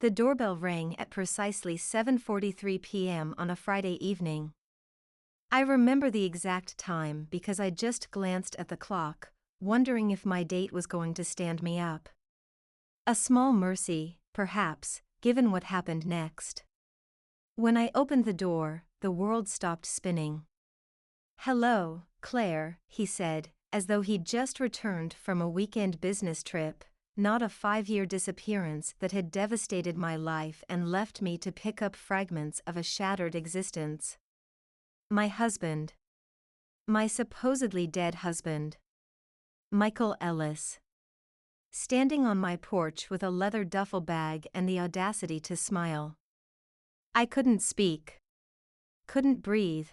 The doorbell rang at precisely 7:43 p.m. on a Friday evening. I remember the exact time because I just glanced at the clock, wondering if my date was going to stand me up. A small mercy, perhaps, given what happened next. When I opened the door, the world stopped spinning. "Hello, Claire," he said, as though he'd just returned from a weekend business trip, not a 5-year disappearance that had devastated my life and left me to pick up fragments of a shattered existence. My husband. My supposedly dead husband. Michael Ellis. Standing on my porch with a leather duffel bag and the audacity to smile. I couldn't speak. Couldn't breathe.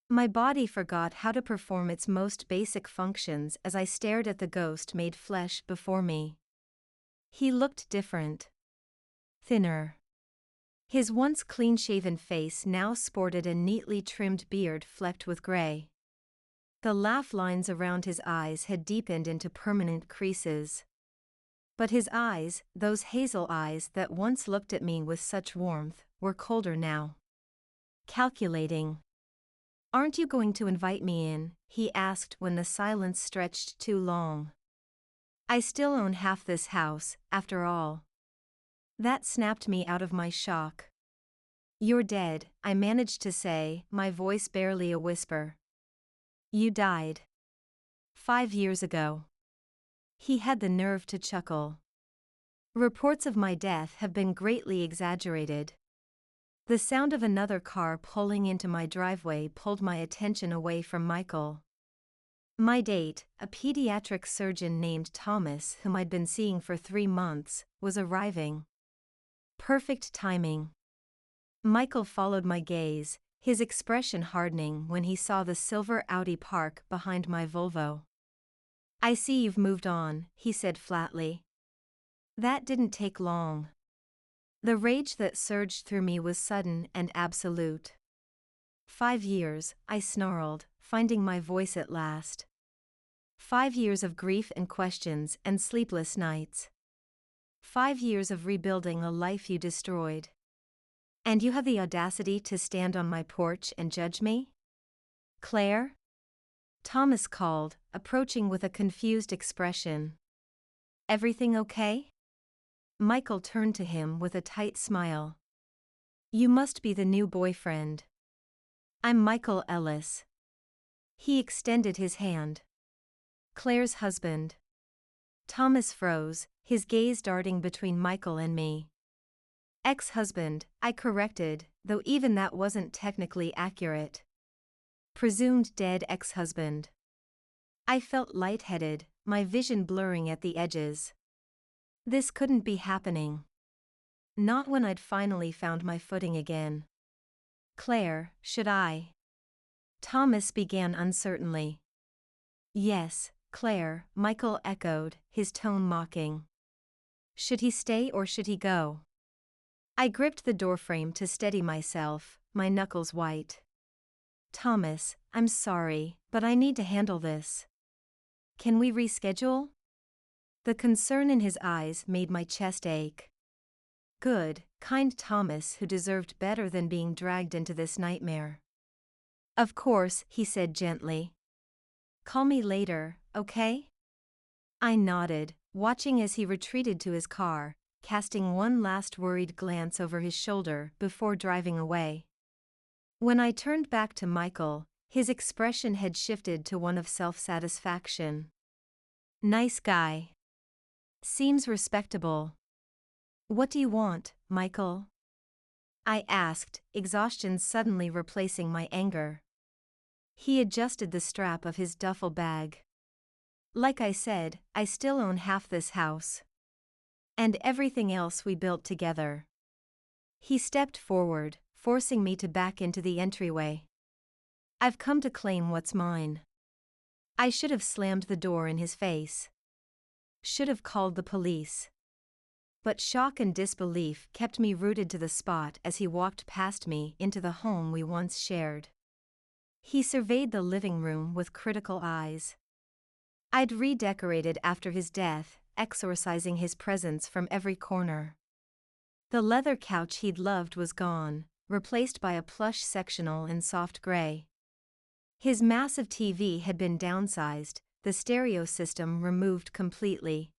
My body forgot how to perform its most basic functions as I stared at the ghost made flesh before me. He looked different. Thinner. His once clean-shaven face now sported a neatly trimmed beard flecked with gray. The laugh lines around his eyes had deepened into permanent creases. But his eyes, those hazel eyes that once looked at me with such warmth, were colder now. Calculating. "Aren't you going to invite me in?" he asked when the silence stretched too long. "I still own half this house, after all." That snapped me out of my shock. "You're dead," I managed to say, my voice barely a whisper. "You died 5 years ago." He had the nerve to chuckle. "Reports of my death have been greatly exaggerated." The sound of another car pulling into my driveway pulled my attention away from Michael. My date, a pediatric surgeon named Thomas whom I'd been seeing for 3 months, was arriving. Perfect timing. Michael followed my gaze, his expression hardening when he saw the silver Audi park behind my Volvo. "I see you've moved on," he said flatly. That didn't take long. The rage that surged through me was sudden and absolute. 5 years, I snarled, finding my voice at last. 5 years of grief and questions and sleepless nights. 5 years of rebuilding a life you destroyed. And you have the audacity to stand on my porch and judge me? "Claire?" Thomas called, approaching with a confused expression. "Everything okay?" Michael turned to him with a tight smile. "You must be the new boyfriend." "I'm Michael Ellis." He extended his hand. "Claire's husband." Thomas froze, his gaze darting between Michael and me. "Ex-husband," I corrected, though even that wasn't technically accurate. "Presumed dead ex-husband." I felt lightheaded, my vision blurring at the edges. This couldn't be happening. Not when I'd finally found my footing again. "Claire, should I?" Thomas began uncertainly. "Yes, Claire," Michael echoed, his tone mocking. "Should he stay or should he go?" I gripped the doorframe to steady myself, my knuckles white. "Thomas, I'm sorry, but I need to handle this. Can we reschedule?" The concern in his eyes made my chest ache. Good, kind Thomas who deserved better than being dragged into this nightmare. "Of course," he said gently. "Call me later, okay?" I nodded, watching as he retreated to his car, casting one last worried glance over his shoulder before driving away. When I turned back to Michael, his expression had shifted to one of self-satisfaction. "Nice guy. Seems respectable." "What do you want, Michael?" I asked, exhaustion suddenly replacing my anger. He adjusted the strap of his duffel bag. "Like I said, I still own half this house. And everything else we built together." He stepped forward, forcing me to back into the entryway. "I've come to claim what's mine." I should have slammed the door in his face. Should have called the police. But shock and disbelief kept me rooted to the spot as he walked past me into the home we once shared. He surveyed the living room with critical eyes. I'd redecorated after his death, exorcising his presence from every corner. The leather couch he'd loved was gone, replaced by a plush sectional in soft gray. His massive TV had been downsized, the stereo system removed completely.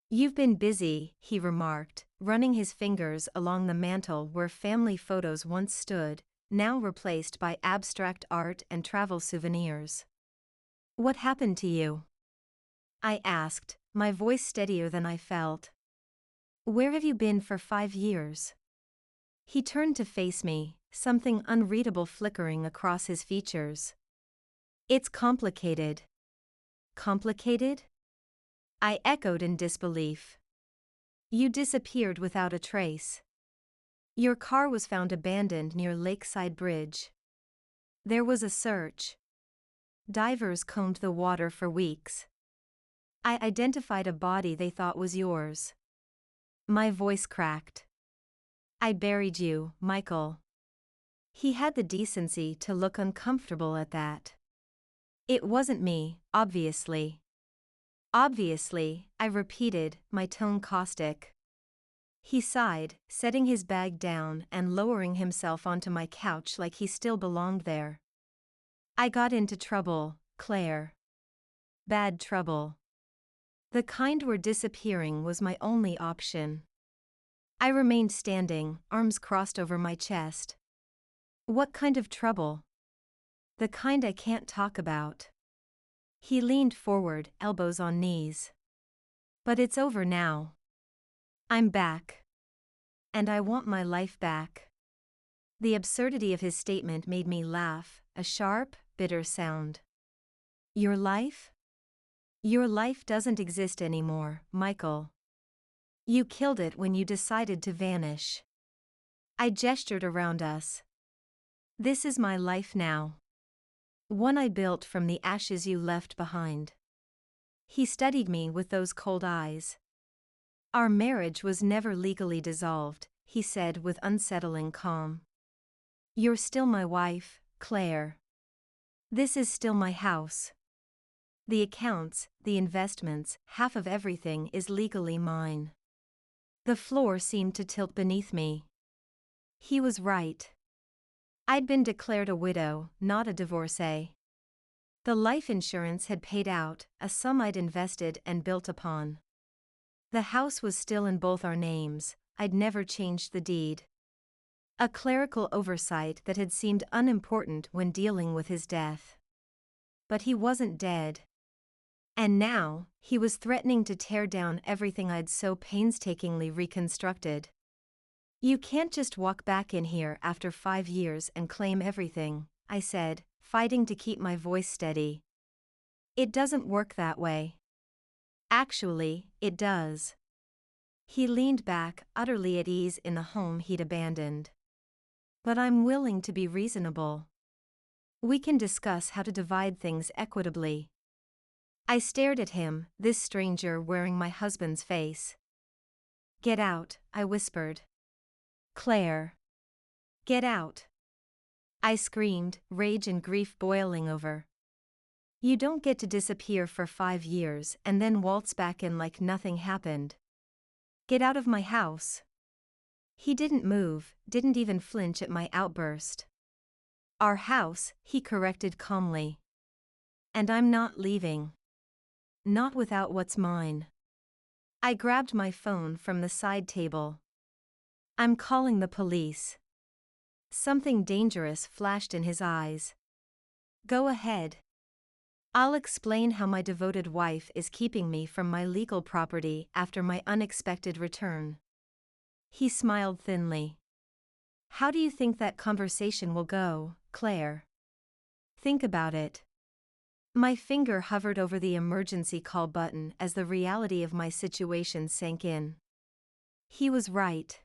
"You've been busy," he remarked, running his fingers along the mantel where family photos once stood, now replaced by abstract art and travel souvenirs. "What happened to you?" I asked, my voice steadier than I felt. "Where have you been for 5 years?" He turned to face me, something unreadable flickering across his features. "It's complicated." "Complicated?" I echoed in disbelief. "You disappeared without a trace. Your car was found abandoned near Lakeside Bridge. There was a search. Divers combed the water for weeks. I identified a body they thought was yours." My voice cracked. "I buried you, Michael." He had the decency to look uncomfortable at that. "It wasn't me, obviously." "Obviously," I repeated, my tone caustic. He sighed, setting his bag down and lowering himself onto my couch like he still belonged there. "I got into trouble, Claire. Bad trouble. The kind where disappearing was my only option." I remained standing, arms crossed over my chest. "What kind of trouble?" "The kind I can't talk about." He leaned forward, elbows on knees. "But it's over now. I'm back. And I want my life back." The absurdity of his statement made me laugh, a sharp, bitter sound. "Your life? Your life doesn't exist anymore, Michael. You killed it when you decided to vanish." I gestured around us. "This is my life now. One I built from the ashes you left behind." He studied me with those cold eyes. "Our marriage was never legally dissolved," he said with unsettling calm. "You're still my wife, Claire. This is still my house. The accounts, the investments, half of everything is legally mine." The floor seemed to tilt beneath me. He was right. I'd been declared a widow, not a divorcee. The life insurance had paid out, a sum I'd invested and built upon. The house was still in both our names, I'd never changed the deed. A clerical oversight that had seemed unimportant when dealing with his death. But he wasn't dead. And now, he was threatening to tear down everything I'd so painstakingly reconstructed. "You can't just walk back in here after 5 years and claim everything," I said, fighting to keep my voice steady. "It doesn't work that way." "Actually, it does." He leaned back, utterly at ease in the home he'd abandoned. "But I'm willing to be reasonable. We can discuss how to divide things equitably." I stared at him, this stranger wearing my husband's face. "Get out," I whispered. "Claire. Get out." I screamed, rage and grief boiling over. "You don't get to disappear for 5 years and then waltz back in like nothing happened. Get out of my house." He didn't move, didn't even flinch at my outburst. "Our house," he corrected calmly. "And I'm not leaving. Not without what's mine." I grabbed my phone from the side table. "I'm calling the police." Something dangerous flashed in his eyes. "Go ahead. I'll explain how my devoted wife is keeping me from my legal property after my unexpected return." He smiled thinly. "How do you think that conversation will go, Claire? Think about it." My finger hovered over the emergency call button as the reality of my situation sank in. He was right.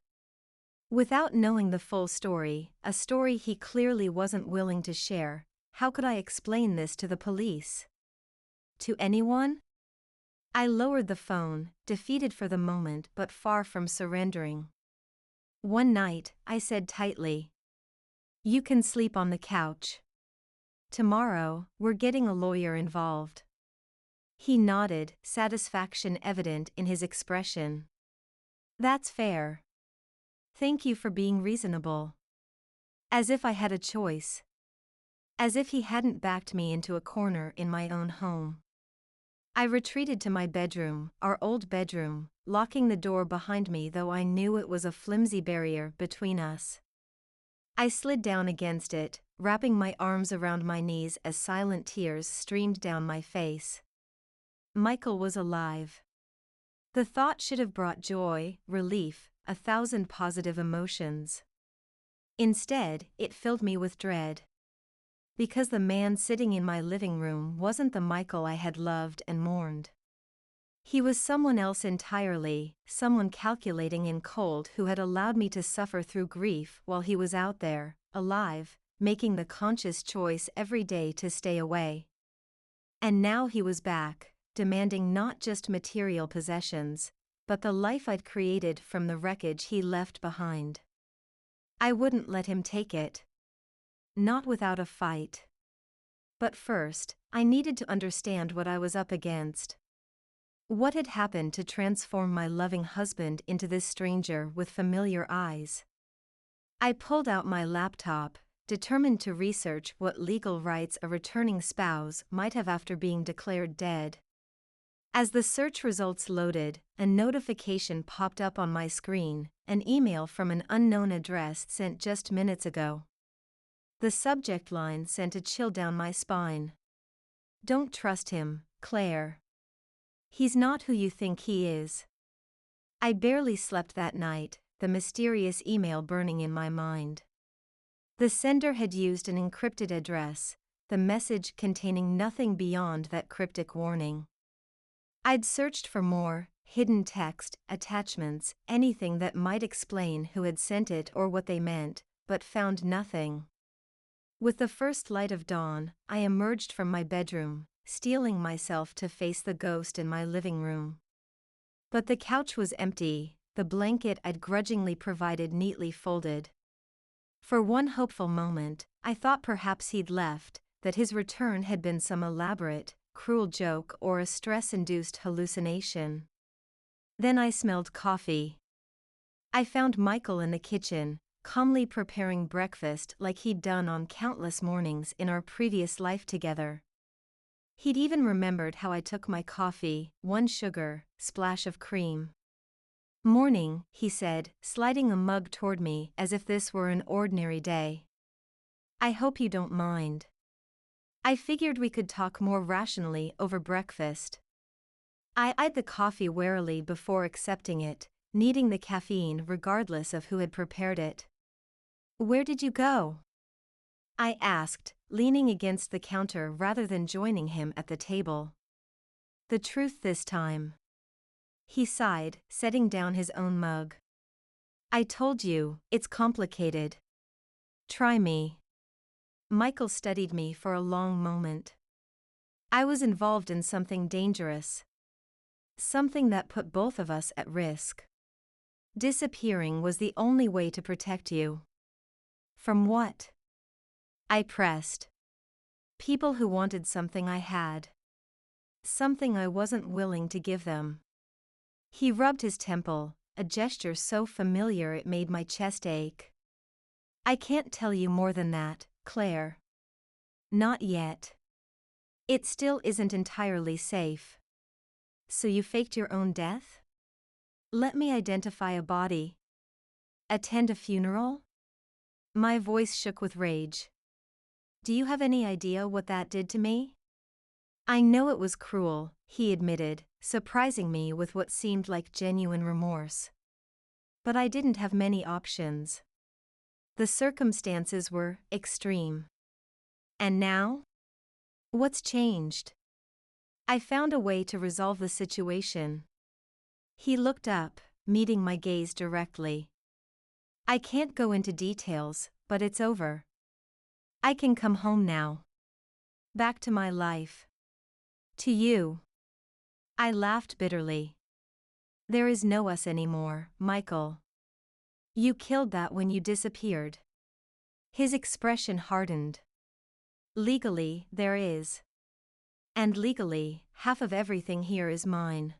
Without knowing the full story, a story he clearly wasn't willing to share, how could I explain this to the police? To anyone? I lowered the phone, defeated for the moment but far from surrendering. "One night," I said tightly. "You can sleep on the couch. Tomorrow, we're getting a lawyer involved." He nodded, satisfaction evident in his expression. "That's fair. Thank you for being reasonable. As if I had a choice. As if he hadn't backed me into a corner in my own home. I retreated to my bedroom, our old bedroom, locking the door behind me, though I knew it was a flimsy barrier between us. I slid down against it, wrapping my arms around my knees as silent tears streamed down my face. Michael was alive. The thought should have brought joy, relief, 1,000 positive emotions. Instead, it filled me with dread. Because the man sitting in my living room wasn't the Michael I had loved and mourned. He was someone else entirely, someone calculating and cold who had allowed me to suffer through grief while he was out there, alive, making the conscious choice every day to stay away. And now he was back, demanding not just material possessions, but the life I'd created from the wreckage he left behind. I wouldn't let him take it. Not without a fight. But first, I needed to understand what I was up against. What had happened to transform my loving husband into this stranger with familiar eyes? I pulled out my laptop, determined to research what legal rights a returning spouse might have after being declared dead. As the search results loaded, a notification popped up on my screen, an email from an unknown address sent just minutes ago. The subject line sent a chill down my spine. Don't trust him, Claire. He's not who you think he is. I barely slept that night, the mysterious email burning in my mind. The sender had used an encrypted address, the message containing nothing beyond that cryptic warning. I'd searched for more, hidden text, attachments, anything that might explain who had sent it or what they meant, but found nothing. With the first light of dawn, I emerged from my bedroom, steeling myself to face the ghost in my living room. But the couch was empty, the blanket I'd grudgingly provided neatly folded. For one hopeful moment, I thought perhaps he'd left, that his return had been some elaborate, cruel joke or a stress-induced hallucination. Then I smelled coffee. I found Michael in the kitchen, calmly preparing breakfast like he'd done on countless mornings in our previous life together. He'd even remembered how I took my coffee, 1 sugar, splash of cream. Morning, he said, sliding a mug toward me as if this were an ordinary day. I hope you don't mind. I figured we could talk more rationally over breakfast. I eyed the coffee warily before accepting it, needing the caffeine regardless of who had prepared it. Where did you go? I asked, leaning against the counter rather than joining him at the table. The truth this time. He sighed, setting down his own mug. I told you, it's complicated. Try me. Michael studied me for a long moment. I was involved in something dangerous. Something that put both of us at risk. Disappearing was the only way to protect you. From what? I pressed. People who wanted something I had. Something I wasn't willing to give them. He rubbed his temple, a gesture so familiar it made my chest ache. I can't tell you more than that, Claire. Not yet. It still isn't entirely safe. So you faked your own death? Let me identify a body. Attend a funeral? My voice shook with rage. Do you have any idea what that did to me? I know it was cruel, he admitted, surprising me with what seemed like genuine remorse. But I didn't have many options. The circumstances were extreme. And now? What's changed? I found a way to resolve the situation. He looked up, meeting my gaze directly. I can't go into details, but it's over. I can come home now. Back to my life. To you. I laughed bitterly. There is no us anymore, Michael. You killed that when you disappeared. His expression hardened. Legally, there is. And legally, half of everything here is mine.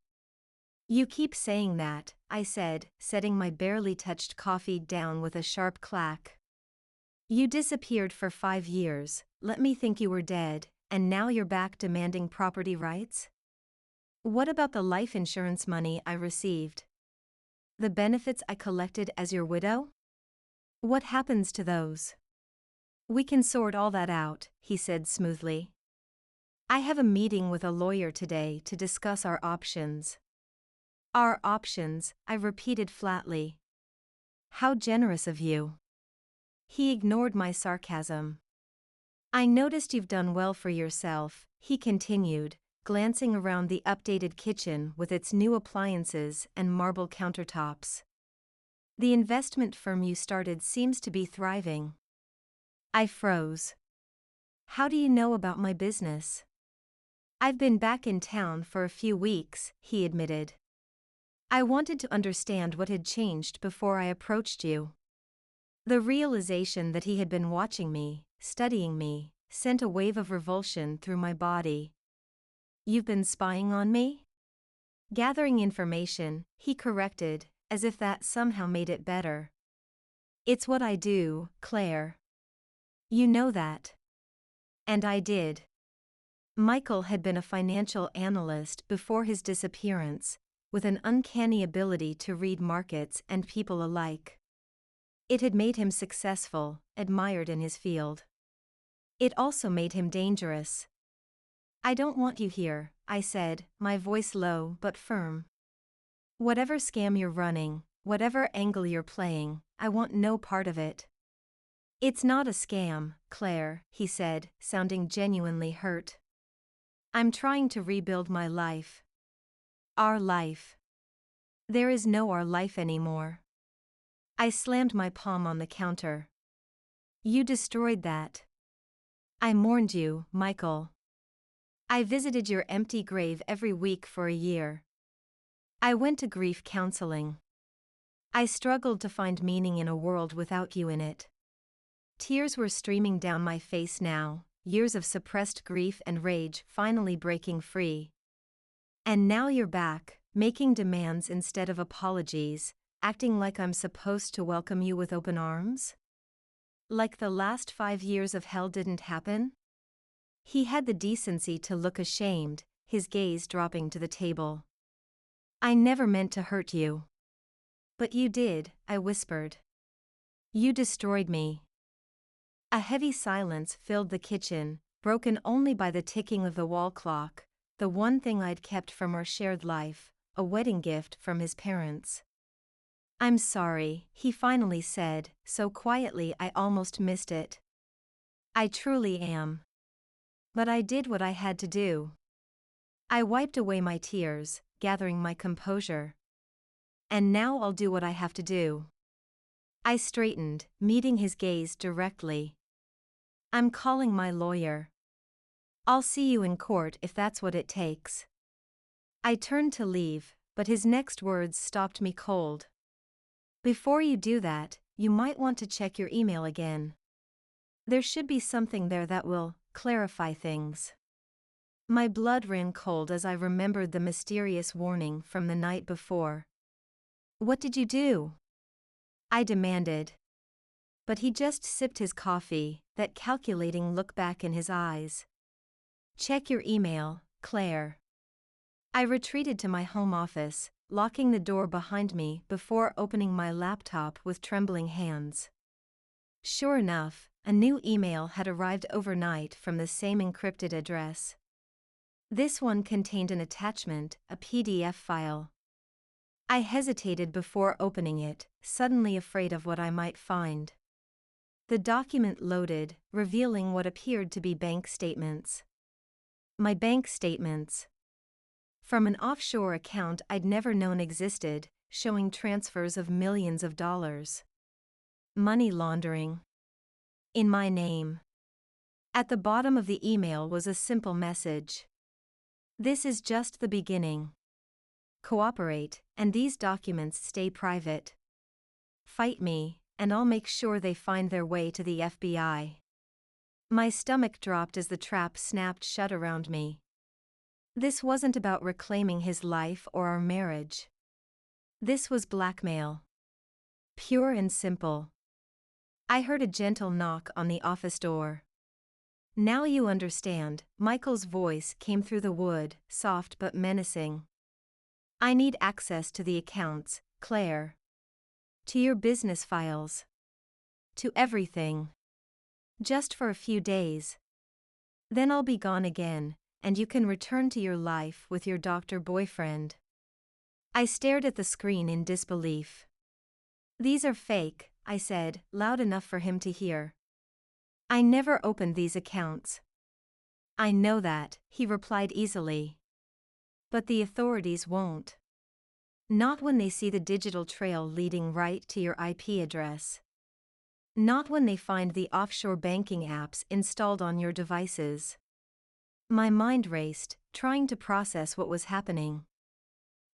You keep saying that, I said, setting my barely touched coffee down with a sharp clack. You disappeared for 5 years, let me think you were dead, and now you're back demanding property rights? What about the life insurance money I received? The benefits I collected as your widow? What happens to those? We can sort all that out, he said smoothly. I have a meeting with a lawyer today to discuss our options. Our options, I repeated flatly. How generous of you. He ignored my sarcasm. I noticed you've done well for yourself, he continued, glancing around the updated kitchen with its new appliances and marble countertops. The investment firm you started seems to be thriving. I froze. How do you know about my business? I've been back in town for a few weeks, he admitted. I wanted to understand what had changed before I approached you. The realization that he had been watching me, studying me, sent a wave of revulsion through my body. You've been spying on me? Gathering information, he corrected, as if that somehow made it better. It's what I do, Claire. You know that. And I did. Michael had been a financial analyst before his disappearance, with an uncanny ability to read markets and people alike. It had made him successful, admired in his field. It also made him dangerous. I don't want you here, I said, my voice low but firm. Whatever scam you're running, whatever angle you're playing, I want no part of it. It's not a scam, Claire, he said, sounding genuinely hurt. I'm trying to rebuild my life. Our life. There is no our life anymore. I slammed my palm on the counter. You destroyed that. I mourned you, Michael. I visited your empty grave every week for a year. I went to grief counseling. I struggled to find meaning in a world without you in it. Tears were streaming down my face now, years of suppressed grief and rage finally breaking free. And now you're back, making demands instead of apologies, acting like I'm supposed to welcome you with open arms? Like the last 5 years of hell didn't happen? He had the decency to look ashamed, his gaze dropping to the table. I never meant to hurt you. But you did, I whispered. You destroyed me. A heavy silence filled the kitchen, broken only by the ticking of the wall clock, the one thing I'd kept from our shared life, a wedding gift from his parents. I'm sorry, he finally said, so quietly I almost missed it. I truly am. But I did what I had to do. I wiped away my tears, gathering my composure. And now I'll do what I have to do. I straightened, meeting his gaze directly. I'm calling my lawyer. I'll see you in court if that's what it takes. I turned to leave, but his next words stopped me cold. Before you do that, you might want to check your email again. There should be something there that will clarify things. My blood ran cold as I remembered the mysterious warning from the night before. What did you do? I demanded. But he just sipped his coffee, that calculating look back in his eyes. Check your email, Claire. I retreated to my home office, locking the door behind me before opening my laptop with trembling hands. Sure enough, a new email had arrived overnight from the same encrypted address. This one contained an attachment, a PDF file. I hesitated before opening it, suddenly afraid of what I might find. The document loaded, revealing what appeared to be bank statements. My bank statements. From an offshore account I'd never known existed, showing transfers of millions of dollars. Money laundering. In my name. At the bottom of the email was a simple message. This is just the beginning. Cooperate, and these documents stay private. Fight me, and I'll make sure they find their way to the FBI. My stomach dropped as the trap snapped shut around me. This wasn't about reclaiming his life or our marriage. This was blackmail. Pure and simple. I heard a gentle knock on the office door. "Now you understand," Michael's voice came through the wood, soft but menacing. "I need access to the accounts, Claire. To your business files. To everything. Just for a few days. Then I'll be gone again, and you can return to your life with your doctor boyfriend." I stared at the screen in disbelief. "These are fake," I said, loud enough for him to hear. "I never opened these accounts." "I know that," he replied easily. "But the authorities won't. Not when they see the digital trail leading right to your IP address. Not when they find the offshore banking apps installed on your devices." My mind raced, trying to process what was happening.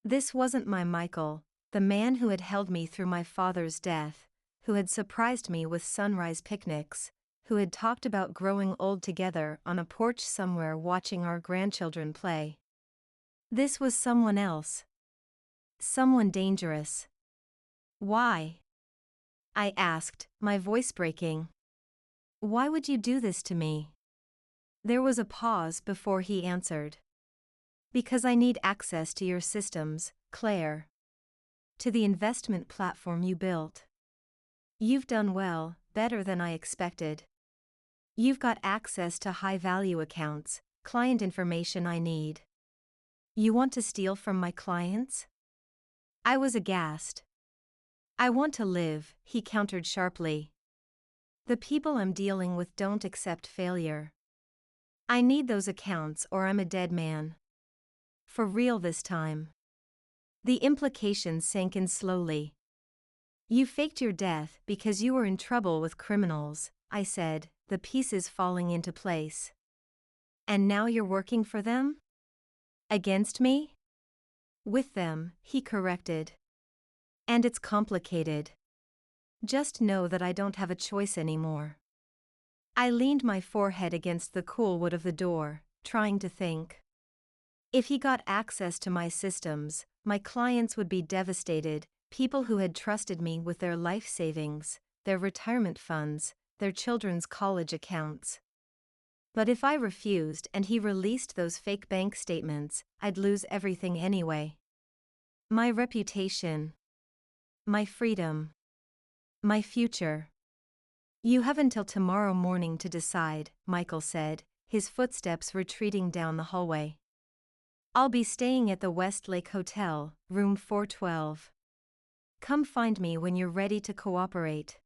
This wasn't my Michael, the man who had held me through my father's death, who had surprised me with sunrise picnics, who had talked about growing old together on a porch somewhere watching our grandchildren play. This was someone else. Someone dangerous. "Why?" I asked, my voice breaking. "Why would you do this to me?" There was a pause before he answered. "Because I need access to your systems, Claire. To the investment platform you built. You've done well, better than I expected. You've got access to high-value accounts, client information I need. You want to steal from my clients?" I was aghast. "I want to live," he countered sharply. "The people I'm dealing with don't accept failure. I need those accounts or I'm a dead man. For real this time." The implications sank in slowly. "You faked your death because you were in trouble with criminals," I said, the pieces falling into place. "And now you're working for them? Against me?" "With them," he corrected. "And it's complicated. Just know that I don't have a choice anymore." I leaned my forehead against the cool wood of the door, trying to think. If he got access to my systems, my clients would be devastated, people who had trusted me with their life savings, their retirement funds, their children's college accounts. But if I refused and he released those fake bank statements, I'd lose everything anyway. My reputation. My freedom. My future. "You have until tomorrow morning to decide," Michael said, his footsteps retreating down the hallway. "I'll be staying at the Westlake Hotel, room 412. Come find me when you're ready to cooperate."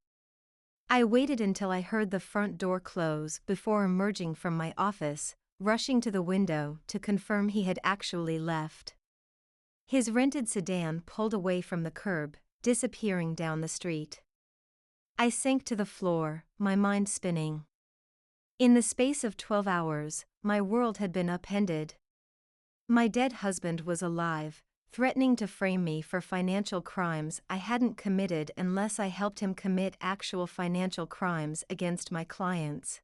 I waited until I heard the front door close before emerging from my office, rushing to the window to confirm he had actually left. His rented sedan pulled away from the curb, disappearing down the street. I sank to the floor, my mind spinning. In the space of 12 hours, my world had been upended. My dead husband was alive, threatening to frame me for financial crimes I hadn't committed unless I helped him commit actual financial crimes against my clients.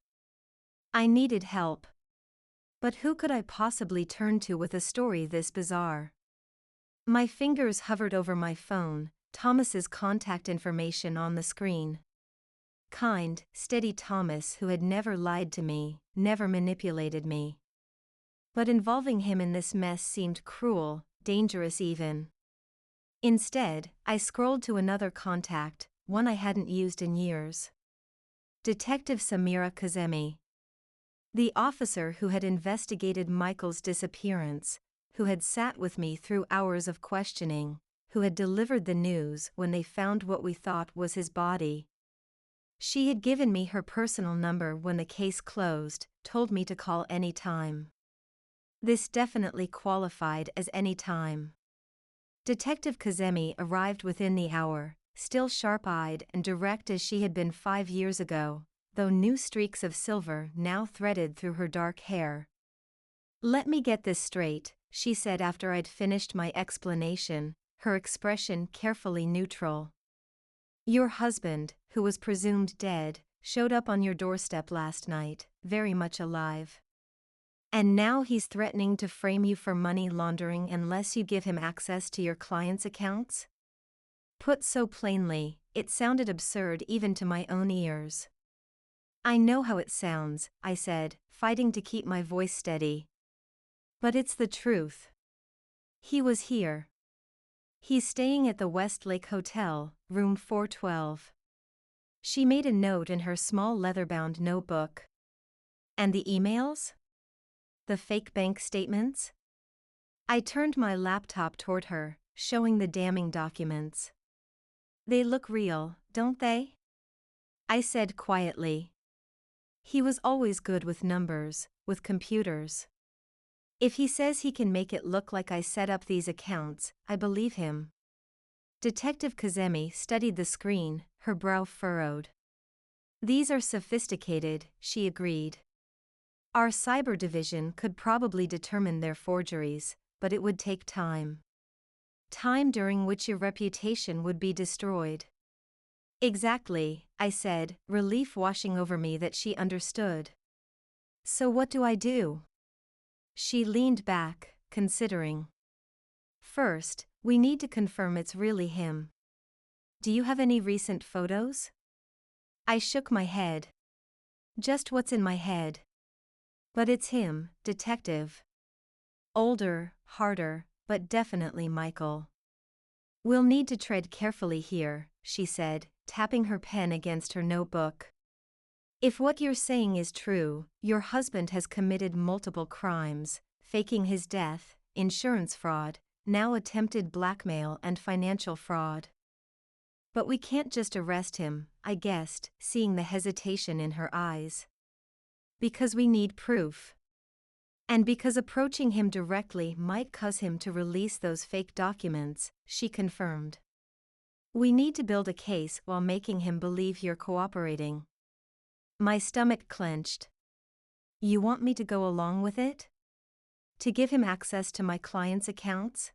I needed help. But who could I possibly turn to with a story this bizarre? My fingers hovered over my phone, Thomas's contact information on the screen. Kind, steady Thomas who had never lied to me, never manipulated me. But involving him in this mess seemed cruel, dangerous even. Instead, I scrolled to another contact, one I hadn't used in years. Detective Samira Kazemi. The officer who had investigated Michael's disappearance, who had sat with me through hours of questioning, who had delivered the news when they found what we thought was his body. She had given me her personal number when the case closed, told me to call any time. This definitely qualified as any time. Detective Kazemi arrived within the hour, still sharp-eyed and direct as she had been 5 years ago, though new streaks of silver now threaded through her dark hair. "Let me get this straight," she said after I'd finished my explanation, her expression carefully neutral. "Your husband, who was presumed dead, showed up on your doorstep last night, very much alive. And now he's threatening to frame you for money laundering unless you give him access to your clients' accounts? Put so plainly, it sounded absurd even to my own ears. I know how it sounds, I said, fighting to keep my voice steady. But it's the truth. He was here. He's staying at the Westlake Hotel, room 412. She made a note in her small leather-bound notebook. And the emails? The fake bank statements? I turned my laptop toward her, showing the damning documents. They look real, don't they? I said quietly. He was always good with numbers, with computers. If he says he can make it look like I set up these accounts, I believe him. Detective Kazemi studied the screen, her brow furrowed. These are sophisticated, she agreed. Our cyber division could probably determine their forgeries, but it would take time. Time during which your reputation would be destroyed. Exactly, I said, relief washing over me that she understood. So what do I do? She leaned back, considering. First, we need to confirm it's really him. Do you have any recent photos? I shook my head. Just what's in my head. But it's him, detective. Older, harder, but definitely Michael. We'll need to tread carefully here, she said, tapping her pen against her notebook. If what you're saying is true, your husband has committed multiple crimes, faking his death, insurance fraud, now attempted blackmail and financial fraud. But we can't just arrest him, I guessed, seeing the hesitation in her eyes. Because we need proof. And because approaching him directly might cause him to release those fake documents, she confirmed. We need to build a case while making him believe you're cooperating. My stomach clenched. You want me to go along with it? To give him access to my clients' accounts?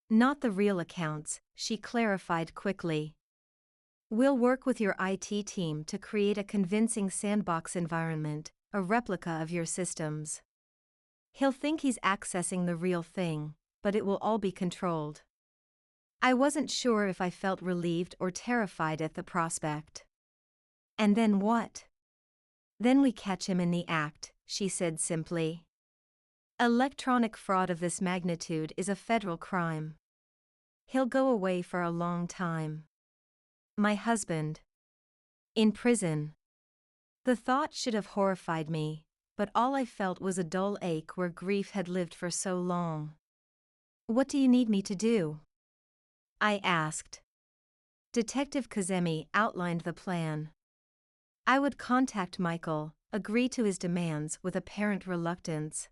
Not the real accounts, she clarified quickly. We'll work with your IT team to create a convincing sandbox environment, a replica of your systems. He'll think he's accessing the real thing, but it will all be controlled. I wasn't sure if I felt relieved or terrified at the prospect. And then what? Then we catch him in the act, she said simply. Electronic fraud of this magnitude is a federal crime. He'll go away for a long time. My husband. In prison. The thought should have horrified me, but all I felt was a dull ache where grief had lived for so long. What do you need me to do? I asked. Detective Kazemi outlined the plan. I would contact Michael, agree to his demands with apparent reluctance.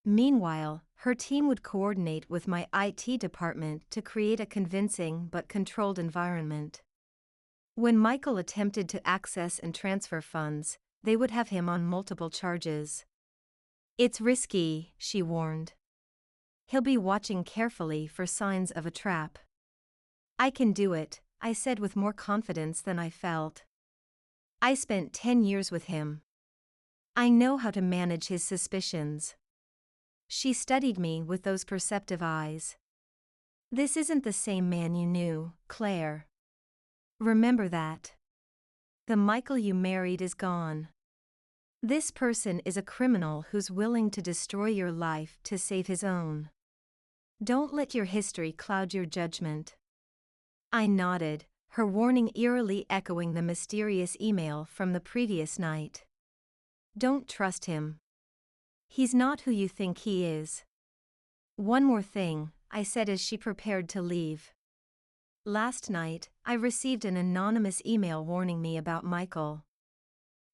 Meanwhile, her team would coordinate with my IT department to create a convincing but controlled environment. When Michael attempted to access and transfer funds, they would have him on multiple charges. It's risky, she warned. He'll be watching carefully for signs of a trap. I can do it, I said with more confidence than I felt. I spent 10 years with him. I know how to manage his suspicions. She studied me with those perceptive eyes. This isn't the same man you knew, Claire. Remember that. The Michael you married is gone. This person is a criminal who's willing to destroy your life to save his own. Don't let your history cloud your judgment. I nodded, her warning eerily echoing the mysterious email from the previous night. Don't trust him. He's not who you think he is. One more thing, I said as she prepared to leave. Last night, I received an anonymous email warning me about Michael.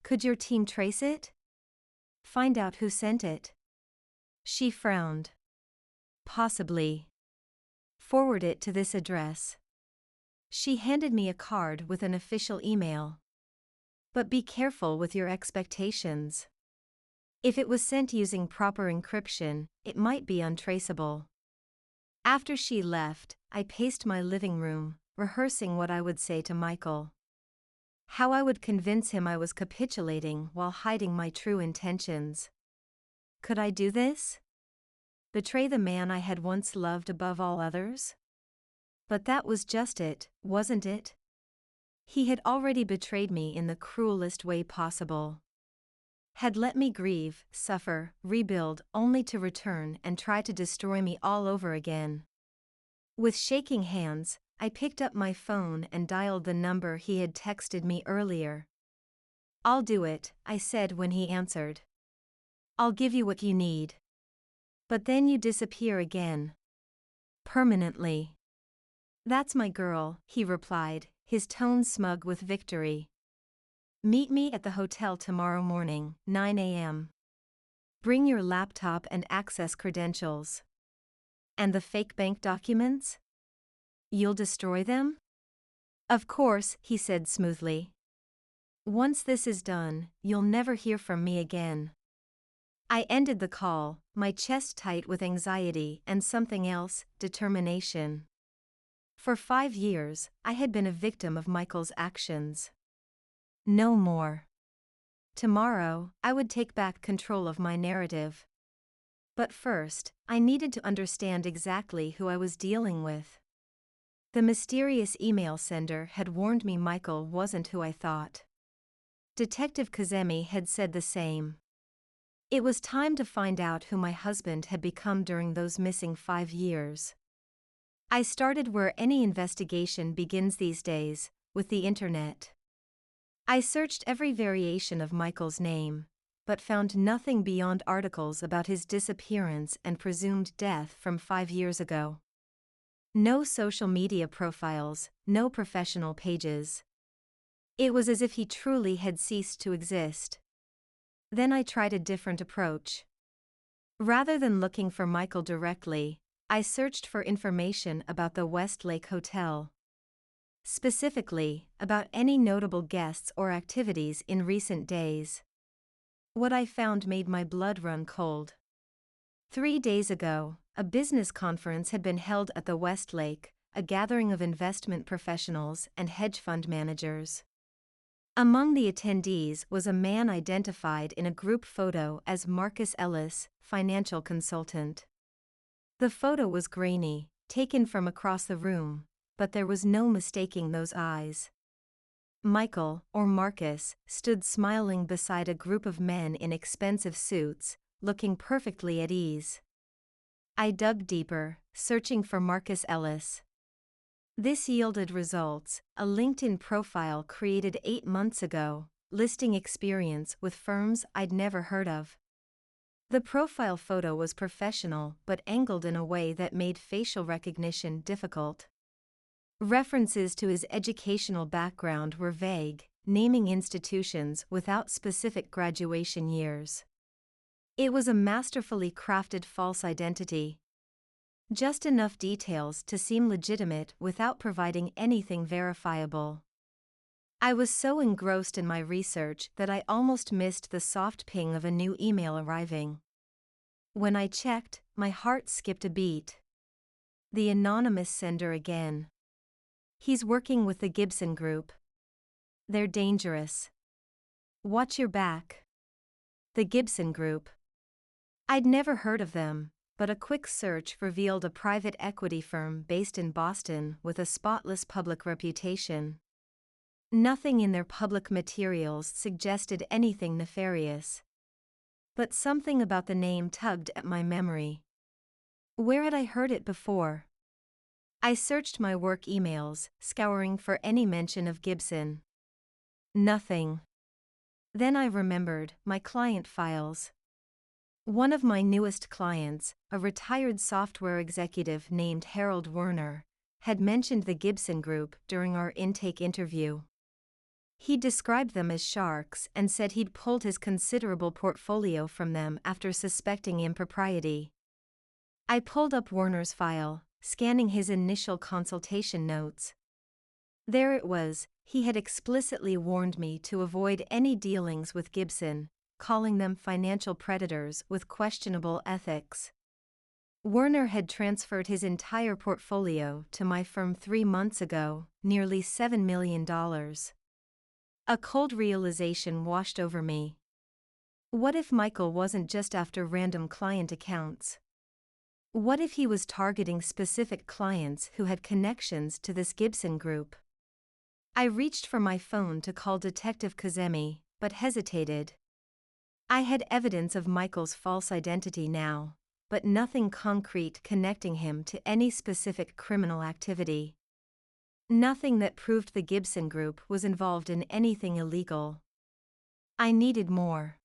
Could your team trace it? Find out who sent it? She frowned. Possibly. Forward it to this address. She handed me a card with an official email. But be careful with your expectations. If it was sent using proper encryption, it might be untraceable. After she left, I paced my living room, rehearsing what I would say to Michael. How I would convince him I was capitulating while hiding my true intentions. Could I do this? Betray the man I had once loved above all others? But that was just it, wasn't it? He had already betrayed me in the cruelest way possible. Had let me grieve, suffer, rebuild, only to return and try to destroy me all over again. With shaking hands, I picked up my phone and dialed the number he had texted me earlier. "I'll do it," I said when he answered. "I'll give you what you need. But then you disappear again. Permanently." "That's my girl," he replied, his tone smug with victory. "Meet me at the hotel tomorrow morning, 9 a.m. Bring your laptop and access credentials. And the fake bank documents? You'll destroy them?" "Of course," he said smoothly. "Once this is done, you'll never hear from me again." I ended the call, my chest tight with anxiety and something else, determination. For 5 years, I had been a victim of Michael's actions. No more. Tomorrow, I would take back control of my narrative. But first, I needed to understand exactly who I was dealing with. The mysterious email sender had warned me Michael wasn't who I thought. Detective Kazemi had said the same. It was time to find out who my husband had become during those missing 5 years. I started where any investigation begins these days, with the internet. I searched every variation of Michael's name, but found nothing beyond articles about his disappearance and presumed death from 5 years ago. No social media profiles, no professional pages. It was as if he truly had ceased to exist. Then I tried a different approach. Rather than looking for Michael directly, I searched for information about the Westlake Hotel. Specifically, about any notable guests or activities in recent days. What I found made my blood run cold. 3 days ago, a business conference had been held at the Westlake, a gathering of investment professionals and hedge fund managers. Among the attendees was a man identified in a group photo as Marcus Ellis, financial consultant. The photo was grainy, taken from across the room, but there was no mistaking those eyes. Michael, or Marcus, stood smiling beside a group of men in expensive suits, looking perfectly at ease. I dug deeper, searching for Marcus Ellis. This yielded results, a LinkedIn profile created 8 months ago, listing experience with firms I'd never heard of. The profile photo was professional but angled in a way that made facial recognition difficult. References to his educational background were vague, naming institutions without specific graduation years. It was a masterfully crafted false identity. Just enough details to seem legitimate without providing anything verifiable. I was so engrossed in my research that I almost missed the soft ping of a new email arriving. When I checked, my heart skipped a beat. The anonymous sender again. "He's working with the Gibson Group. They're dangerous. Watch your back." The Gibson Group. I'd never heard of them, but a quick search revealed a private equity firm based in Boston with a spotless public reputation. Nothing in their public materials suggested anything nefarious. But something about the name tugged at my memory. Where had I heard it before? I searched my work emails, scouring for any mention of Gibson. Nothing. Then I remembered my client files. One of my newest clients, a retired software executive named Harold Werner, had mentioned the Gibson Group during our intake interview. He described them as sharks and said he'd pulled his considerable portfolio from them after suspecting impropriety. I pulled up Werner's file, scanning his initial consultation notes. There it was, he had explicitly warned me to avoid any dealings with Gibson, calling them financial predators with questionable ethics. Werner had transferred his entire portfolio to my firm 3 months ago, nearly $7 million. A cold realization washed over me. What if Michael wasn't just after random client accounts? What if he was targeting specific clients who had connections to this Gibson group? I reached for my phone to call Detective Kazemi, but hesitated. I had evidence of Michael's false identity now, but nothing concrete connecting him to any specific criminal activity. Nothing that proved the Gibson group was involved in anything illegal. I needed more.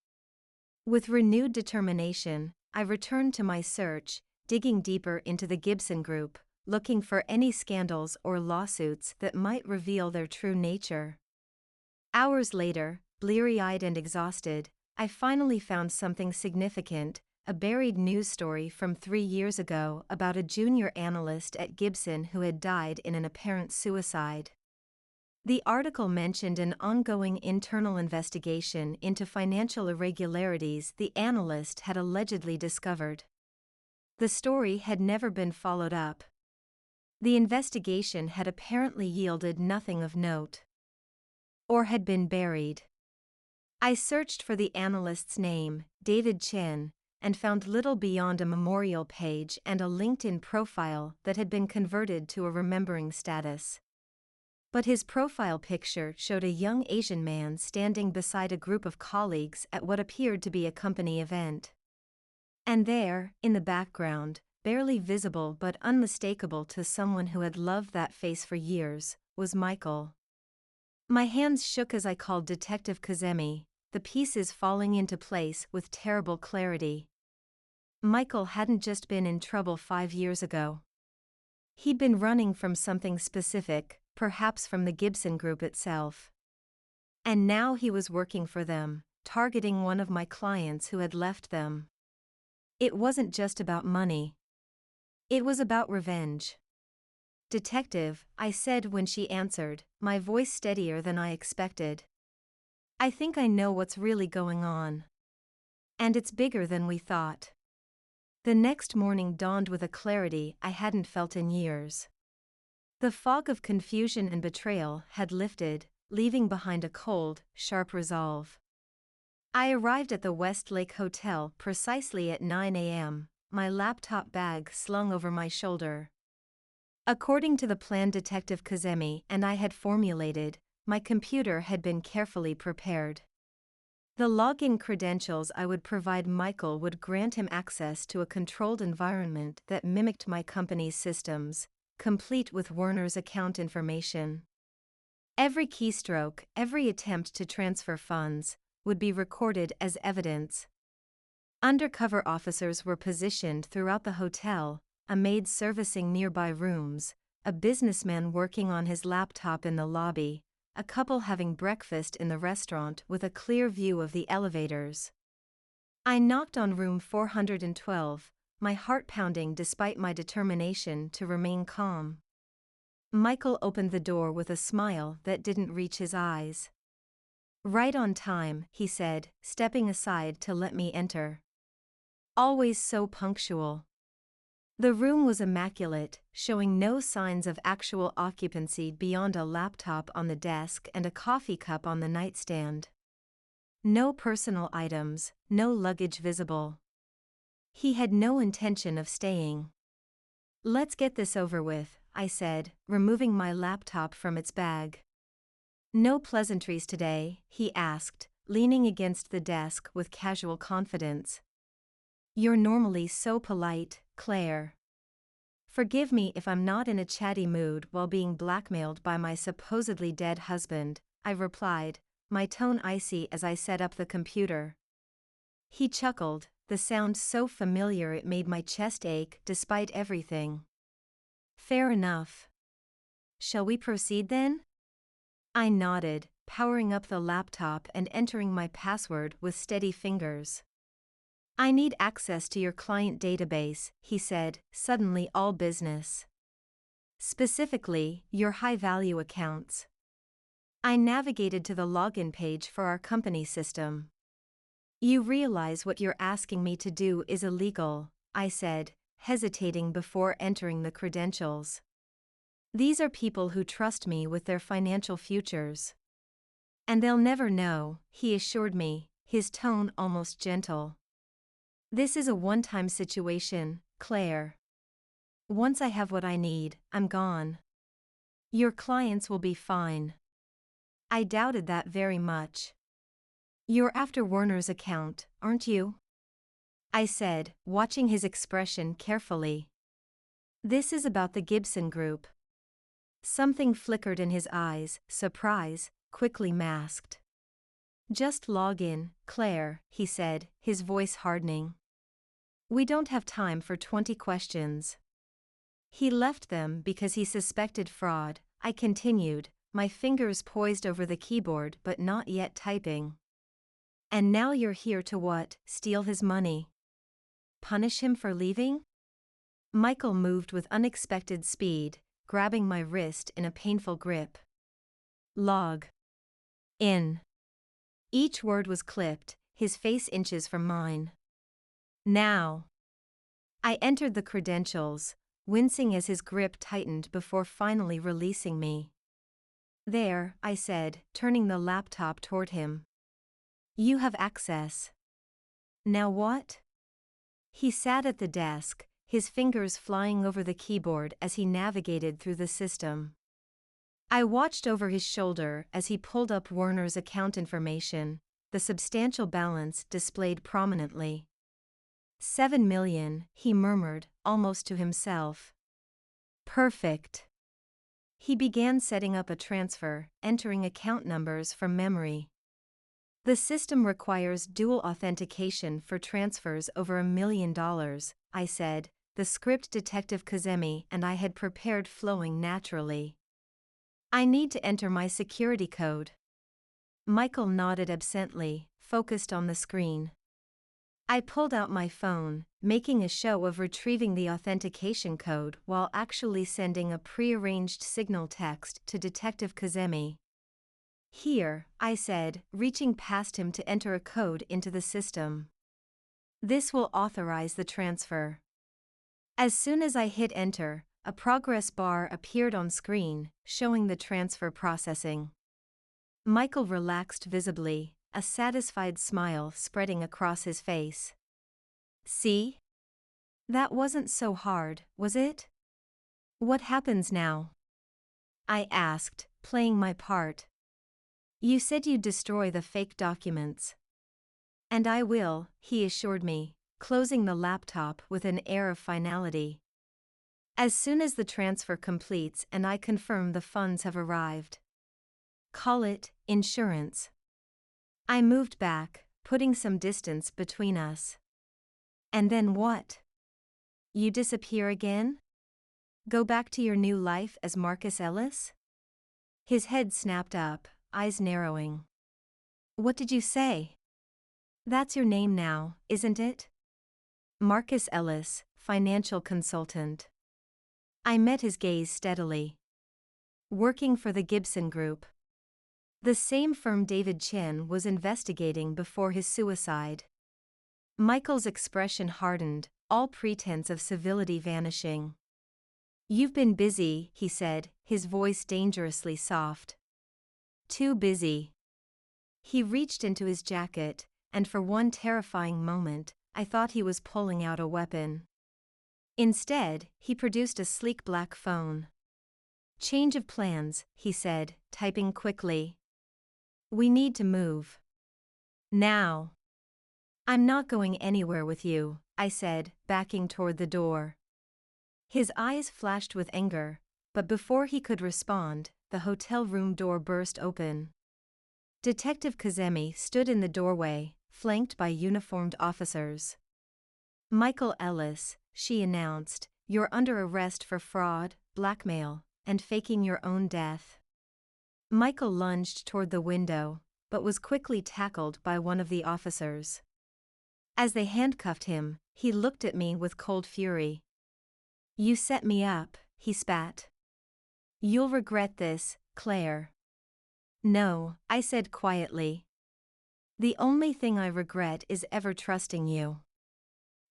With renewed determination, I returned to my search, digging deeper into the Gibson group, looking for any scandals or lawsuits that might reveal their true nature. Hours later, bleary-eyed and exhausted, I finally found something significant, a buried news story from 3 years ago about a junior analyst at Gibson who had died in an apparent suicide. The article mentioned an ongoing internal investigation into financial irregularities the analyst had allegedly discovered. The story had never been followed up. The investigation had apparently yielded nothing of note. Or had been buried. I searched for the analyst's name, David Chin, and found little beyond a memorial page and a LinkedIn profile that had been converted to a remembering status. But his profile picture showed a young Asian man standing beside a group of colleagues at what appeared to be a company event. And there, in the background, barely visible but unmistakable to someone who had loved that face for years, was Michael. My hands shook as I called Detective Kazemi, the pieces falling into place with terrible clarity. Michael hadn't just been in trouble 5 years ago. He'd been running from something specific, perhaps from the Gibson group itself. And now he was working for them, targeting one of my clients who had left them. It wasn't just about money. It was about revenge. "Detective," I said when she answered, my voice steadier than I expected. "I think I know what's really going on. And it's bigger than we thought." The next morning dawned with a clarity I hadn't felt in years. The fog of confusion and betrayal had lifted, leaving behind a cold, sharp resolve. I arrived at the Westlake Hotel precisely at 9 a.m., my laptop bag slung over my shoulder. According to the plan Detective Kazemi and I had formulated, my computer had been carefully prepared. The login credentials I would provide Michael would grant him access to a controlled environment that mimicked my company's systems, complete with Werner's account information. Every keystroke, every attempt to transfer funds, would be recorded as evidence. Undercover officers were positioned throughout the hotel, a maid servicing nearby rooms, a businessman working on his laptop in the lobby, a couple having breakfast in the restaurant with a clear view of the elevators. I knocked on room 412, my heart pounding despite my determination to remain calm. Michael opened the door with a smile that didn't reach his eyes. "Right on time," he said, stepping aside to let me enter. Always so punctual. The room was immaculate, showing no signs of actual occupancy beyond a laptop on the desk and a coffee cup on the nightstand. No personal items, no luggage visible. He had no intention of staying. "Let's get this over with," I said, removing my laptop from its bag. "No pleasantries today?" he asked, leaning against the desk with casual confidence. "You're normally so polite, Claire." "Forgive me if I'm not in a chatty mood while being blackmailed by my supposedly dead husband," I replied, my tone icy as I set up the computer. He chuckled, the sound so familiar it made my chest ache despite everything. "Fair enough. Shall we proceed then?" I nodded, powering up the laptop and entering my password with steady fingers. "I need access to your client database," he said, suddenly all business. "Specifically, your high-value accounts." I navigated to the login page for our company system. "You realize what you're asking me to do is illegal," I said, hesitating before entering the credentials. "These are people who trust me with their financial futures." "And they'll never know," he assured me, his tone almost gentle. This is a one-time situation, Claire. Once I have what I need, I'm gone. Your clients will be fine. I doubted that very much. You're after Werner's account, aren't you? I said, watching his expression carefully. This is about the Gibson Group. Something flickered in his eyes, surprise, quickly masked. Just log in, Claire, he said, his voice hardening. We don't have time for 20 questions. He left them because he suspected fraud, I continued, my fingers poised over the keyboard but not yet typing. And now you're here to what? Steal his money? Punish him for leaving? Michael moved with unexpected speed, grabbing my wrist in a painful grip. Log in. Each word was clipped, his face inches from mine. Now. I entered the credentials, wincing as his grip tightened before finally releasing me. There, I said, turning the laptop toward him. You have access. Now what? He sat at the desk, his fingers flying over the keyboard as he navigated through the system. I watched over his shoulder as he pulled up Werner's account information, the substantial balance displayed prominently. 7 million, he murmured, almost to himself. Perfect. He began setting up a transfer, entering account numbers from memory. The system requires dual authentication for transfers over $1 million, I said, the script Detective Kazemi and I had prepared flowing naturally. I need to enter my security code. Michael nodded absently, focused on the screen. I pulled out my phone, making a show of retrieving the authentication code while actually sending a prearranged signal text to Detective Kazemi. Here, I said, reaching past him to enter a code into the system. This will authorize the transfer. As soon as I hit enter, a progress bar appeared on screen, showing the transfer processing. Michael relaxed visibly, a satisfied smile spreading across his face. See? That wasn't so hard, was it? What happens now? I asked, playing my part. You said you'd destroy the fake documents. And I will, he assured me, closing the laptop with an air of finality. As soon as the transfer completes and I confirm the funds have arrived. Call it insurance. I moved back, putting some distance between us. And then what? You disappear again? Go back to your new life as Marcus Ellis? His head snapped up, eyes narrowing. What did you say? That's your name now, isn't it? Marcus Ellis, financial consultant. I met his gaze steadily. Working for the Gibson Group. The same firm David Chin was investigating before his suicide. Michael's expression hardened, all pretense of civility vanishing. You've been busy, he said, his voice dangerously soft. Too busy. He reached into his jacket, and for one terrifying moment, I thought he was pulling out a weapon. Instead, he produced a sleek black phone. Change of plans, he said, typing quickly. We need to move. Now. I'm not going anywhere with you, I said, backing toward the door. His eyes flashed with anger, but before he could respond, the hotel room door burst open. Detective Kazemi stood in the doorway, flanked by uniformed officers. Michael Ellis, she announced, you're under arrest for fraud, blackmail, and faking your own death. Michael lunged toward the window, but was quickly tackled by one of the officers. As they handcuffed him, he looked at me with cold fury. You set me up, he spat. You'll regret this, Claire. No, I said quietly. The only thing I regret is ever trusting you.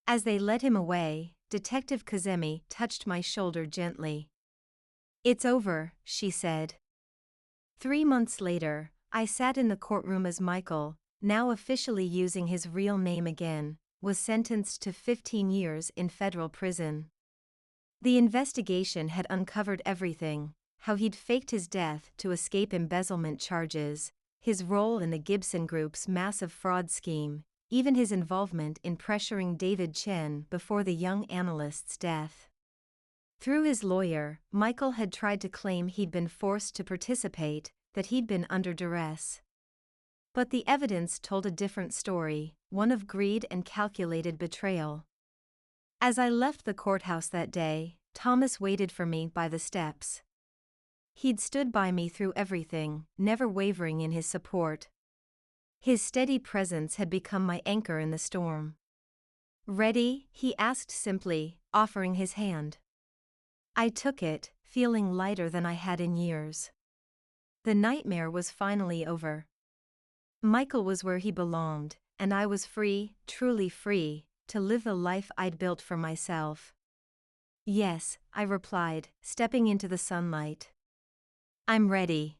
As they led him away, Detective Kazemi touched my shoulder gently. It's over, she said. 3 months later, I sat in the courtroom as Michael, now officially using his real name again, was sentenced to 15 years in federal prison. The investigation had uncovered everything: how he'd faked his death to escape embezzlement charges, his role in the Gibson Group's massive fraud scheme, even his involvement in pressuring David Chen before the young analyst's death. Through his lawyer, Michael had tried to claim he'd been forced to participate, that he'd been under duress. But the evidence told a different story, one of greed and calculated betrayal. As I left the courthouse that day, Thomas waited for me by the steps. He'd stood by me through everything, never wavering in his support. His steady presence had become my anchor in the storm. "Ready?" he asked simply, offering his hand. I took it, feeling lighter than I had in years. The nightmare was finally over. Michael was where he belonged, and I was free, truly free, to live the life I'd built for myself. "Yes," I replied, stepping into the sunlight. "I'm ready."